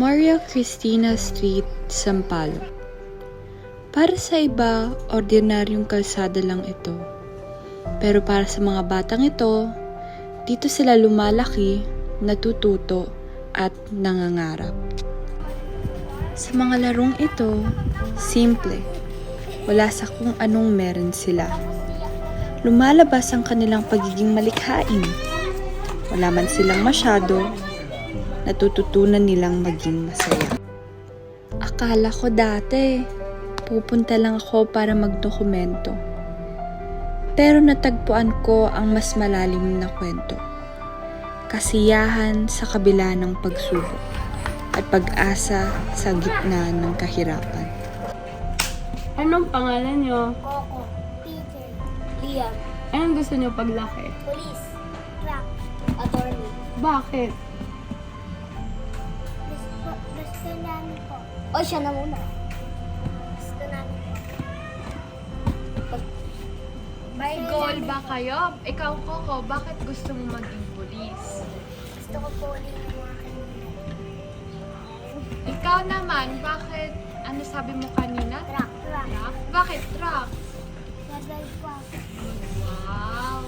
Maria Cristina Street, Sampaloc. Para sa iba, ordinaryong kalsada lang ito. Pero para sa mga batang ito, dito sila lumalaki, natututo, at nangangarap. Sa mga larong ito, simple, wala sa kung anong meron sila. Lumalabas ang kanilang pagiging malikhain. Wala man silang masyado, natututunan nilang maging masaya. Akala ko dati, pupunta lang ako para magdokumento. Pero natagpuan ko ang mas malalim na kwento. Kasiyahan sa kabila ng pagsubok at pag-asa sa gitna ng kahirapan. Anong pangalan nyo? Coco, Peter, Liam, Anong gusto nyo paglaki? Police, Crack, Attorney. Bakit? Gusto namin po. O, siya na muna. Gusto namin po. May goal ba kayo? Ikaw, Coco, bakit gusto mo maging pulis? Gusto ko po ulit yung mga kanina. Ikaw naman, bakit, ano sabi mo kanina? Crack. Truck? Bakit truck? Gagay po ako. Wow!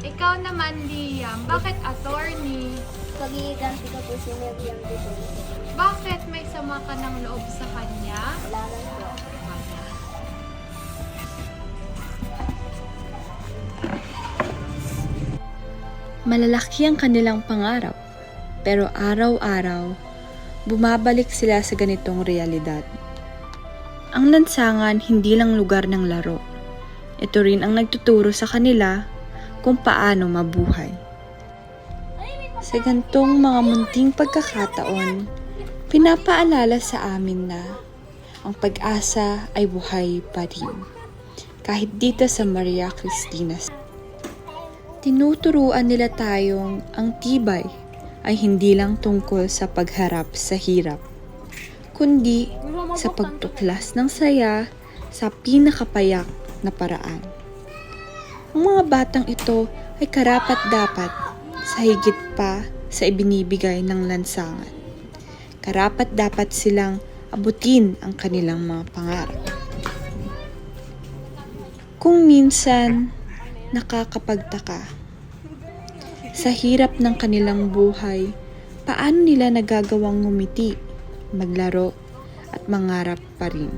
Ikaw naman, Liam, bakit attorney? Pagiganti ko po si Miriam dito. Bakit may sama ka ng loob sa kanya? Wala lang po. Malalaki ang kanilang pangarap, pero araw-araw, bumabalik sila sa ganitong realidad. Ang lansangan hindi lang lugar ng laro. Ito rin ang nagtuturo sa kanila kung paano mabuhay. Sa gantong mga munting pagkakataon, pinapaalala sa amin na ang pag-asa ay buhay pa rin. Kahit dito sa Maria Cristina. Tinuturuan nila tayong ang tibay ay hindi lang tungkol sa pagharap sa hirap, kundi sa pagtuklas ng saya sa pinakapayak na paraan. Ang mga batang ito ay karapat-dapat sa higit pa sa ibinibigay ng lansangan. Karapat-dapat silang abutin ang kanilang mga pangarap. Kung minsan, nakakapagtaka. Sa hirap ng kanilang buhay, paano nila nagagawang ngumiti, maglaro, at mangarap pa rin?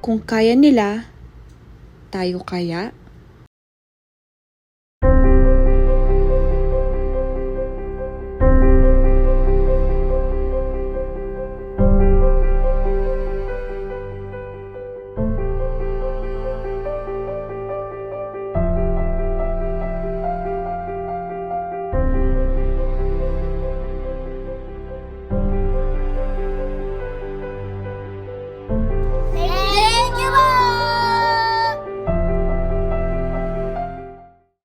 Kung kaya nila, tayo kaya?